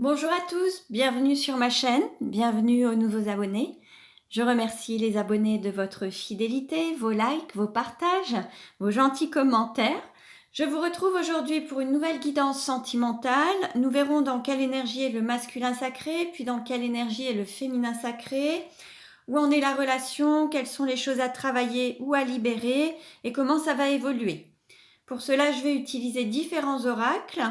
Bonjour à tous, bienvenue sur ma chaîne, bienvenue aux nouveaux abonnés. Je remercie les abonnés de votre fidélité, vos likes, vos partages, vos gentils commentaires. Je vous retrouve aujourd'hui pour une nouvelle guidance sentimentale. Nous verrons dans quelle énergie est le masculin sacré, puis dans quelle énergie est le féminin sacré, où en est la relation, quelles sont les choses à travailler ou à libérer et comment ça va évoluer. Pour cela, je vais utiliser différents oracles.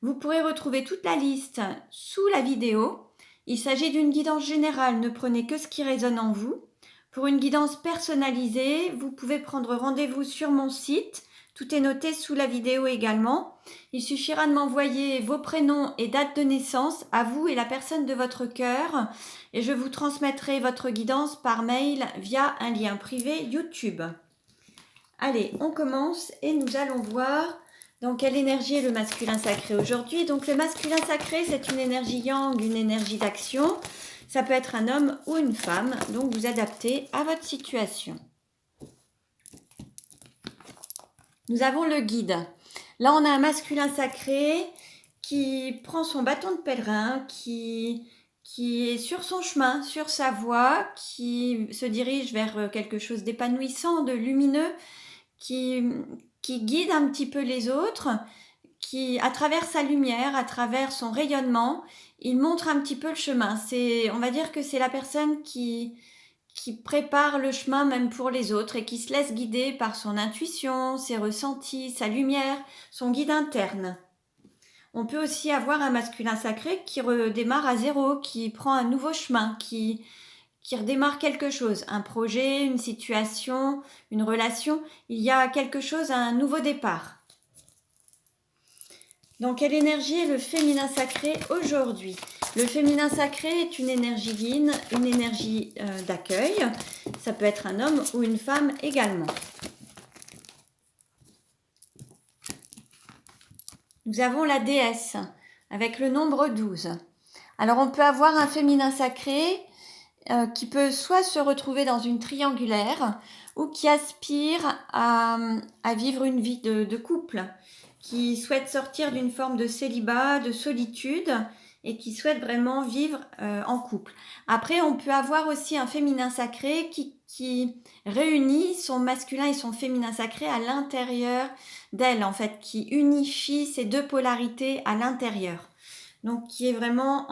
Vous pourrez retrouver toute la liste sous la vidéo. Il s'agit d'une guidance générale, ne prenez que ce qui résonne en vous. Pour une guidance personnalisée, vous pouvez prendre rendez-vous sur mon site. Tout est noté sous la vidéo également. Il suffira de m'envoyer vos prénoms et date de naissance à vous et la personne de votre cœur et je vous transmettrai votre guidance par mail via un lien privé YouTube. Allez, on commence et nous allons voir dans quelle énergie est le masculin sacré aujourd'hui. Donc le masculin sacré, c'est une énergie yang, une énergie d'action. Ça peut être un homme ou une femme, donc vous adaptez à votre situation. Nous avons le guide. Là, on a un masculin sacré qui prend son bâton de pèlerin, qui est sur son chemin, sur sa voie, qui se dirige vers quelque chose d'épanouissant, de lumineux, qui guide un petit peu les autres, qui, à travers sa lumière, à travers son rayonnement, il montre un petit peu le chemin. On va dire que c'est la personne qui prépare le chemin même pour les autres et qui se laisse guider par son intuition, ses ressentis, sa lumière, son guide interne. On peut aussi avoir un masculin sacré qui redémarre à zéro, qui prend un nouveau chemin, qui redémarre quelque chose, un projet, une situation, une relation. Il y a quelque chose, un nouveau départ. Dans quelle énergie est le féminin sacré aujourd'hui? Le féminin sacré est une énergie yin, une énergie d'accueil. Ça peut être un homme ou une femme également. Nous avons la déesse avec le nombre 12. Alors on peut avoir un féminin sacré qui peut soit se retrouver dans une triangulaire ou qui aspire à vivre une vie de couple, qui souhaite sortir d'une forme de célibat, de solitude et qui souhaite vraiment vivre en couple. Après, on peut avoir aussi un féminin sacré qui réunit son masculin et son féminin sacré à l'intérieur d'elle, en fait, qui unifie ces deux polarités à l'intérieur. Donc, qui est vraiment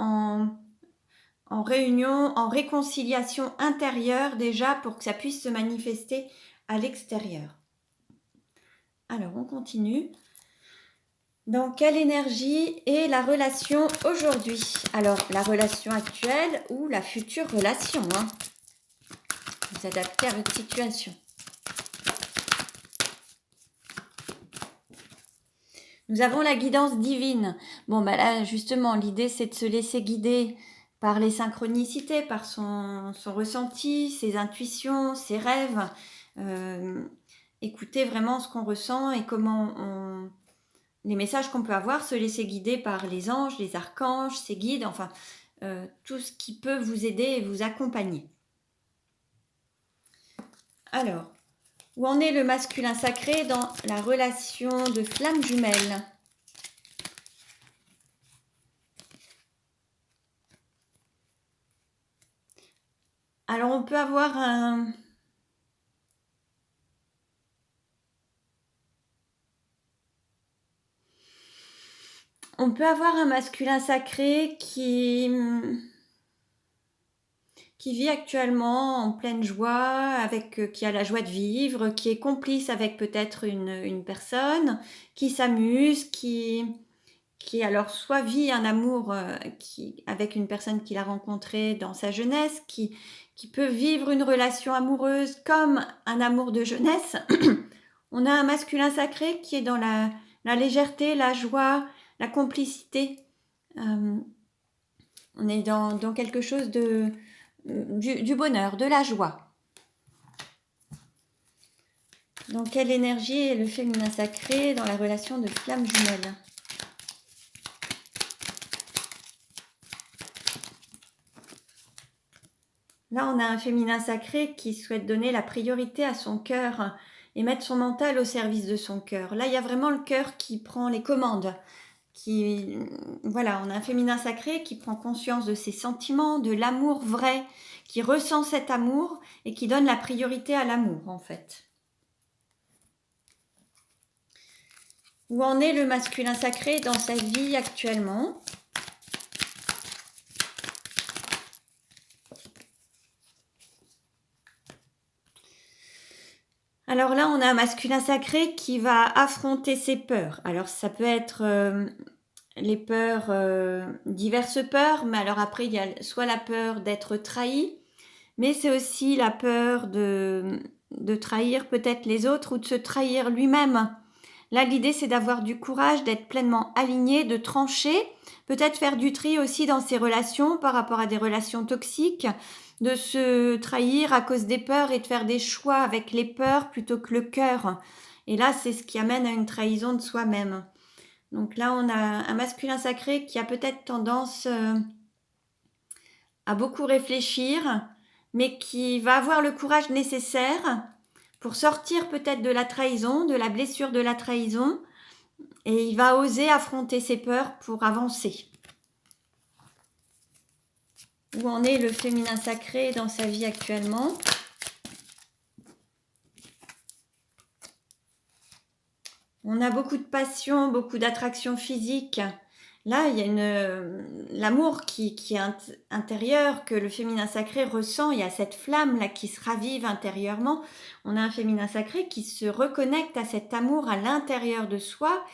en réunion, en réconciliation intérieure déjà pour que ça puisse se manifester à l'extérieur. Alors, on continue. Dans quelle énergie est la relation aujourd'hui? Alors, la relation actuelle ou la future relation, hein? Vous adaptez à votre situation. Nous avons la guidance divine. Bon, bah là, justement, l'idée, c'est de se laisser guider par les synchronicités, par son ressenti, ses intuitions, ses rêves. Écouter vraiment ce qu'on ressent et les messages qu'on peut avoir, se laisser guider par les anges, les archanges, ses guides, enfin, tout ce qui peut vous aider et vous accompagner. Alors, où en est le masculin sacré dans la relation de flamme jumelle? Alors, on peut avoir un masculin sacré qui vit actuellement en pleine joie, qui a la joie de vivre, qui est complice avec peut-être une personne, qui s'amuse, qui alors soit vit un amour avec une personne qu'il a rencontrée dans sa jeunesse, qui peut vivre une relation amoureuse comme un amour de jeunesse. On a un masculin sacré qui est dans la légèreté, la joie, la complicité. On est dans quelque chose du bonheur, de la joie. Dans quelle énergie est le féminin sacré dans la relation de flamme jumelle? Là, on a un féminin sacré qui souhaite donner la priorité à son cœur et mettre son mental au service de son cœur. Là, il y a vraiment le cœur qui prend les commandes, voilà, on a un féminin sacré qui prend conscience de ses sentiments, de l'amour vrai, qui ressent cet amour et qui donne la priorité à l'amour en fait. Où en est le masculin sacré dans sa vie actuellement? Alors là, on a un masculin sacré qui va affronter ses peurs. Alors ça peut être les peurs, diverses peurs, mais alors après, il y a soit la peur d'être trahi, mais c'est aussi la peur de trahir peut-être les autres ou de se trahir lui-même. Là, l'idée, c'est d'avoir du courage, d'être pleinement aligné, de trancher, peut-être faire du tri aussi dans ses relations par rapport à des relations toxiques, de se trahir à cause des peurs et de faire des choix avec les peurs plutôt que le cœur. Et là, c'est ce qui amène à une trahison de soi-même. Donc là, on a un masculin sacré qui a peut-être tendance à beaucoup réfléchir, mais qui va avoir le courage nécessaire pour sortir peut-être de la trahison, de la blessure de la trahison, et il va oser affronter ses peurs pour avancer. Où en est le féminin sacré dans sa vie actuellement? On a beaucoup de passion, beaucoup d'attraction physique. Là, il y a l'amour qui est intérieur, que le féminin sacré ressent. Il y a cette flamme là qui se ravive intérieurement. On a un féminin sacré qui se reconnecte à cet amour à l'intérieur de soi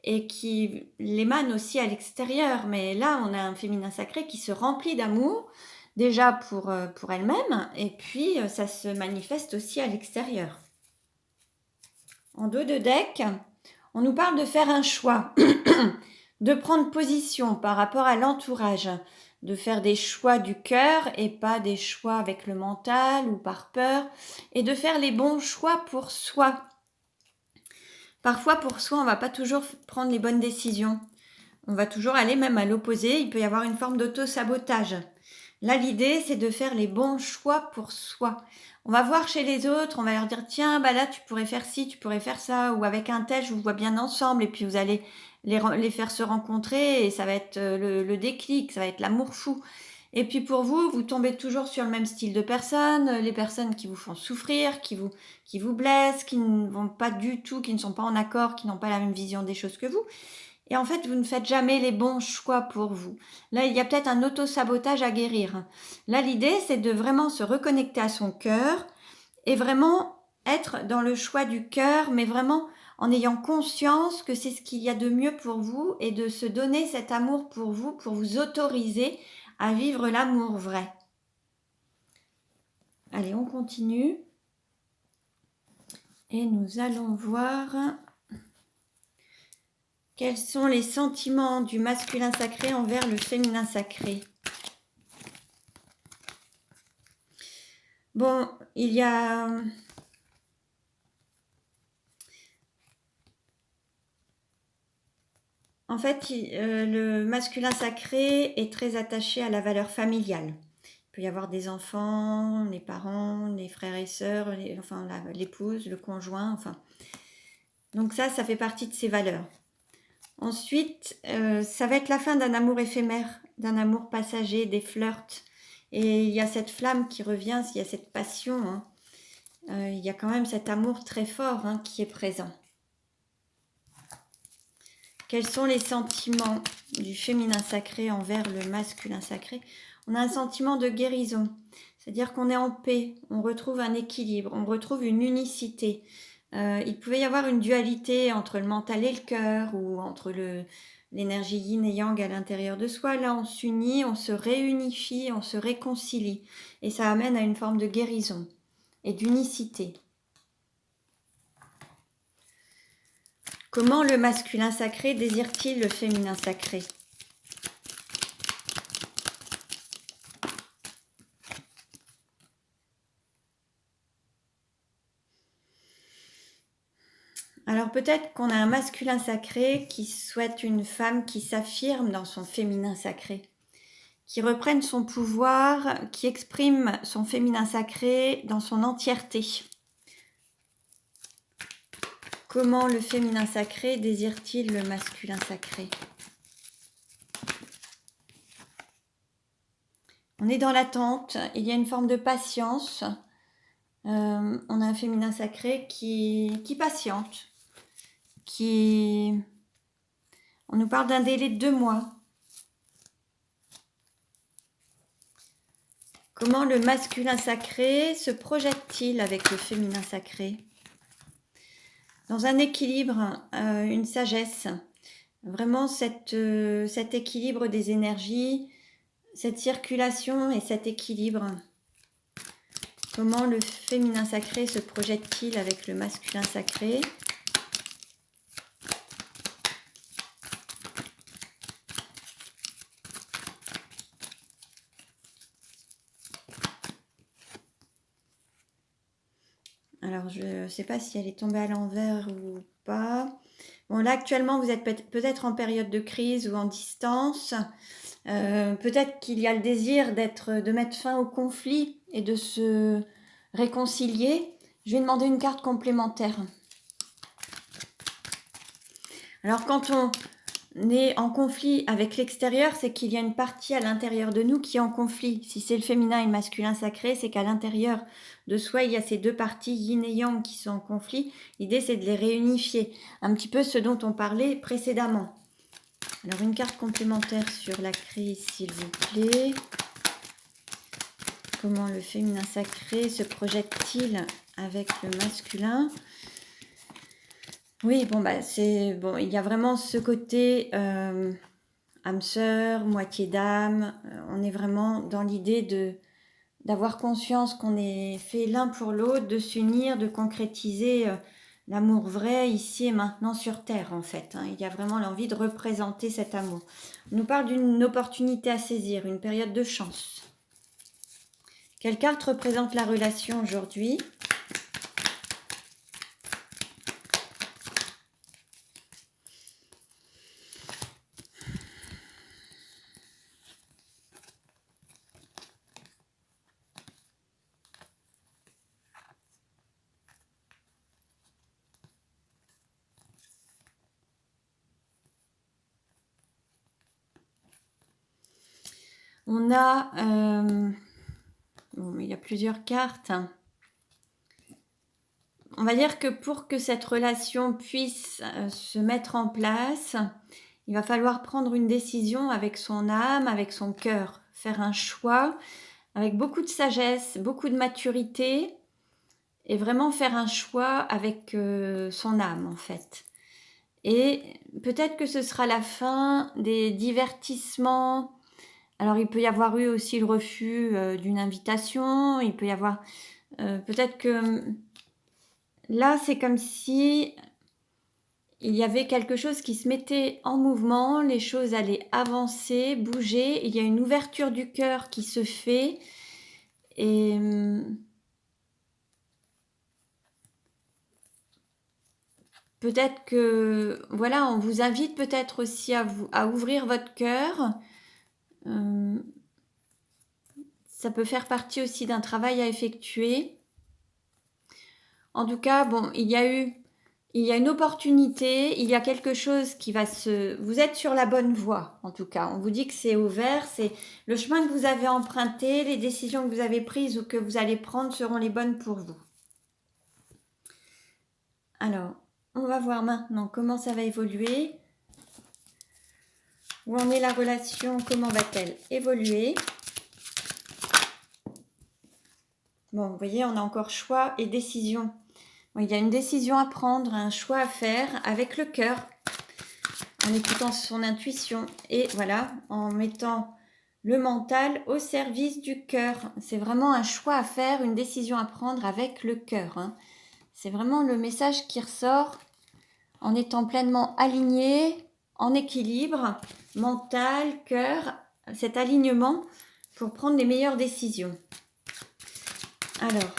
et qui l'émane aussi à l'extérieur. Mais là, on a un féminin sacré qui se remplit d'amour, déjà pour elle-même, et puis ça se manifeste aussi à l'extérieur. En dos de deck, on nous parle de faire un choix, de prendre position par rapport à l'entourage, de faire des choix du cœur et pas des choix avec le mental ou par peur, et de faire les bons choix pour soi. Parfois, pour soi, on ne va pas toujours prendre les bonnes décisions. On va toujours aller même à l'opposé. Il peut y avoir une forme d'auto-sabotage. Là, l'idée, c'est de faire les bons choix pour soi. On va voir chez les autres, on va leur dire, tiens, bah là, tu pourrais faire ci, tu pourrais faire ça, ou avec un tel, je vous vois bien ensemble, et puis vous allez les faire se rencontrer, et ça va être le déclic, ça va être l'amour fou. Et puis pour vous, vous tombez toujours sur le même style de personnes, les personnes qui vous font souffrir, qui vous blessent, qui ne vont pas du tout, qui ne sont pas en accord, qui n'ont pas la même vision des choses que vous. Et en fait, vous ne faites jamais les bons choix pour vous. Là, il y a peut-être un auto-sabotage à guérir. Là, l'idée, c'est de vraiment se reconnecter à son cœur et vraiment être dans le choix du cœur, mais vraiment en ayant conscience que c'est ce qu'il y a de mieux pour vous et de se donner cet amour pour vous autoriser à vivre l'amour vrai. Allez, on continue. Et nous allons voir quels sont les sentiments du masculin sacré envers le féminin sacré. Bon, il y a... En fait, le masculin sacré est très attaché à la valeur familiale. Il peut y avoir des enfants, les parents, les frères et sœurs, l'épouse, le conjoint, enfin. Donc ça fait partie de ses valeurs. Ensuite, ça va être la fin d'un amour éphémère, d'un amour passager, des flirts. Et il y a cette flamme qui revient, il y a cette passion. Hein. Il y a quand même cet amour très fort hein, qui est présent. Quels sont les sentiments du féminin sacré envers le masculin sacré? On a un sentiment de guérison, c'est-à-dire qu'on est en paix, on retrouve un équilibre, on retrouve une unicité. Il pouvait y avoir une dualité entre le mental et le cœur, ou entre l'énergie yin et yang à l'intérieur de soi. Là, on s'unit, on se réunifie, on se réconcilie. Et ça amène à une forme de guérison et d'unicité. Comment le masculin sacré désire-t-il le féminin sacré? Alors peut-être qu'on a un masculin sacré qui souhaite une femme qui s'affirme dans son féminin sacré, qui reprenne son pouvoir, qui exprime son féminin sacré dans son entièreté. Comment le féminin sacré désire-t-il le masculin sacré? On est dans l'attente, il y a une forme de patience. On a un féminin sacré qui patiente, on nous parle d'un délai de 2 mois. Comment le masculin sacré se projette-t-il avec le féminin sacré? Dans un équilibre, une sagesse, vraiment cet équilibre des énergies, cette circulation et cet équilibre. Comment le féminin sacré se projette-t-il avec le masculin sacré? Alors, je ne sais pas si elle est tombée à l'envers ou pas. Bon, là, actuellement, vous êtes peut-être en période de crise ou en distance. Peut-être qu'il y a le désir de mettre fin au conflit et de se réconcilier. Je vais demander une carte complémentaire. Alors, quand on est en conflit avec l'extérieur, c'est qu'il y a une partie à l'intérieur de nous qui est en conflit. Si c'est le féminin et le masculin sacré, c'est qu'à l'intérieur de soi, il y a ces 2 parties yin et yang qui sont en conflit. L'idée, c'est de les réunifier. Un petit peu ce dont on parlait précédemment. Alors, une carte complémentaire sur la crise, s'il vous plaît. Comment le féminin sacré se projette-t-il avec le masculin? Oui, bon, il y a vraiment ce côté âme sœur, moitié d'âme. On est vraiment dans l'idée d'avoir conscience qu'on est fait l'un pour l'autre, de s'unir, de concrétiser l'amour vrai ici et maintenant sur Terre, en fait. Il y a vraiment l'envie de représenter cet amour. On nous parle d'une opportunité à saisir, une période de chance. Quelle carte représente la relation aujourd'hui? On a... il y a plusieurs cartes. On va dire que pour que cette relation puisse se mettre en place, il va falloir prendre une décision avec son âme, avec son cœur, faire un choix avec beaucoup de sagesse, beaucoup de maturité et vraiment faire un choix avec son âme en fait. Et peut-être que ce sera la fin des divertissements. Alors il peut y avoir eu aussi le refus d'une invitation, il peut y avoir peut-être que là c'est comme si il y avait quelque chose qui se mettait en mouvement, les choses allaient avancer, bouger, il y a une ouverture du cœur qui se fait et peut-être que voilà, on vous invite peut-être aussi à ouvrir votre cœur. Ça peut faire partie aussi d'un travail à effectuer. En tout cas, bon, il y a une opportunité, il y a quelque chose qui va Vous êtes sur la bonne voie, en tout cas. On vous dit que c'est ouvert, c'est le chemin que vous avez emprunté, les décisions que vous avez prises ou que vous allez prendre seront les bonnes pour vous. Alors, on va voir maintenant comment ça va évoluer. Où en est la relation? Comment va-t-elle évoluer? Bon, vous voyez, on a encore choix et décision. Bon, il y a une décision à prendre, un choix à faire avec le cœur, en écoutant son intuition et voilà, en mettant le mental au service du cœur. C'est vraiment un choix à faire, une décision à prendre avec le cœur. C'est vraiment le message qui ressort en étant pleinement aligné, en équilibre, mental, cœur, cet alignement pour prendre les meilleures décisions. Alors,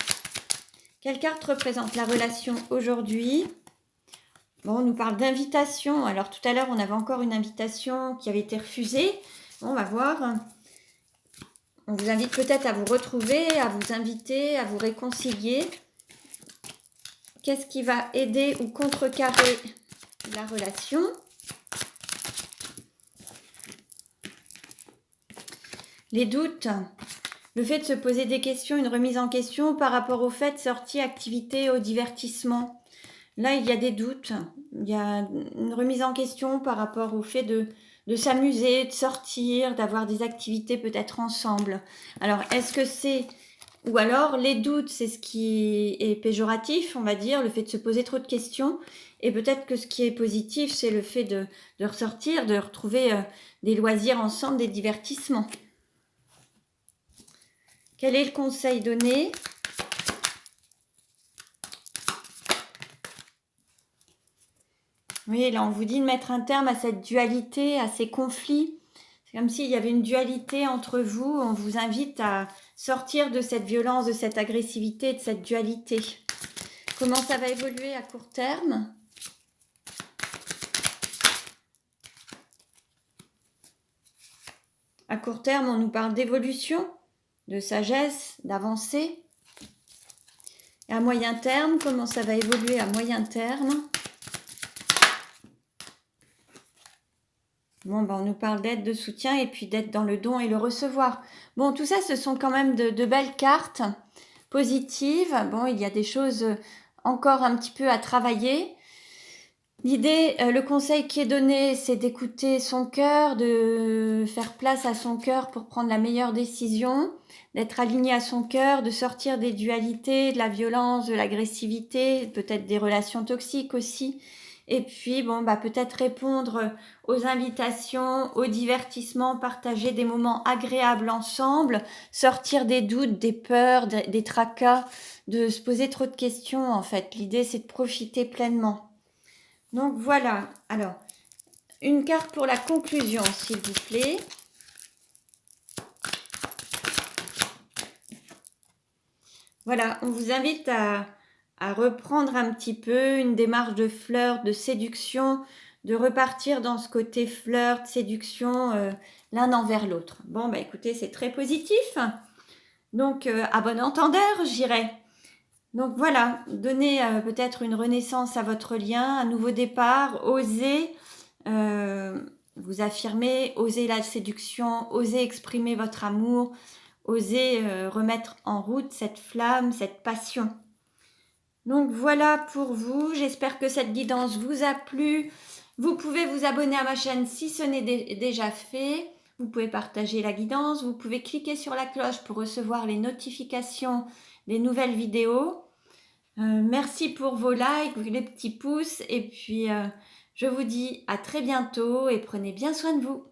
quelle carte représente la relation aujourd'hui? Bon, on nous parle d'invitation. Alors, tout à l'heure, on avait encore une invitation qui avait été refusée. Bon, on va voir. On vous invite peut-être à vous retrouver, à vous inviter, à vous réconcilier. Qu'est-ce qui va aider ou contrecarrer la relation? Les doutes. Le fait de se poser des questions, une remise en question par rapport au fait de sortir activité au divertissement. Là, il y a des doutes, il y a une remise en question par rapport au fait de s'amuser, de sortir, d'avoir des activités peut-être ensemble. Alors, est-ce que c'est... Ou alors, les doutes, c'est ce qui est péjoratif, on va dire, le fait de se poser trop de questions. Et peut-être que ce qui est positif, c'est le fait de ressortir, de retrouver des loisirs ensemble, des divertissements. Quel est le conseil donné ? Oui, là, on vous dit de mettre un terme à cette dualité, à ces conflits. C'est comme s'il y avait une dualité entre vous. On vous invite à sortir de cette violence, de cette agressivité, de cette dualité. Comment ça va évoluer à court terme ? À court terme, on nous parle d'évolution, de sagesse, d'avancée. Et à moyen terme, comment ça va évoluer à moyen terme ? Bon, ben, on nous parle d'aide, de soutien et puis d'être dans le don et le recevoir. Bon, tout ça, ce sont quand même de belles cartes positives. Bon, il y a des choses encore un petit peu à travailler. L'idée, le conseil qui est donné, c'est d'écouter son cœur, de faire place à son cœur pour prendre la meilleure décision, d'être aligné à son cœur, de sortir des dualités, de la violence, de l'agressivité, peut-être des relations toxiques aussi. Et puis, bon, bah, peut-être répondre aux invitations, aux divertissements, partager des moments agréables ensemble, sortir des doutes, des peurs, des tracas, de se poser trop de questions, en fait. L'idée, c'est de profiter pleinement. Donc voilà, alors, une carte pour la conclusion, s'il vous plaît. Voilà, on vous invite à reprendre un petit peu une démarche de flirt, de séduction, de repartir dans ce côté flirt, séduction, l'un envers l'autre. Bon, bah écoutez, c'est très positif. Donc, à bon entendeur, j'irais. Donc voilà, donnez peut-être une renaissance à votre lien, un nouveau départ, osez vous affirmer, osez la séduction, osez exprimer votre amour, osez remettre en route cette flamme, cette passion. Donc voilà pour vous, j'espère que cette guidance vous a plu. Vous pouvez vous abonner à ma chaîne si ce n'est déjà fait. Vous pouvez partager la guidance, vous pouvez cliquer sur la cloche pour recevoir les notifications des nouvelles vidéos. Merci pour vos likes, les petits pouces et puis je vous dis à très bientôt et prenez bien soin de vous.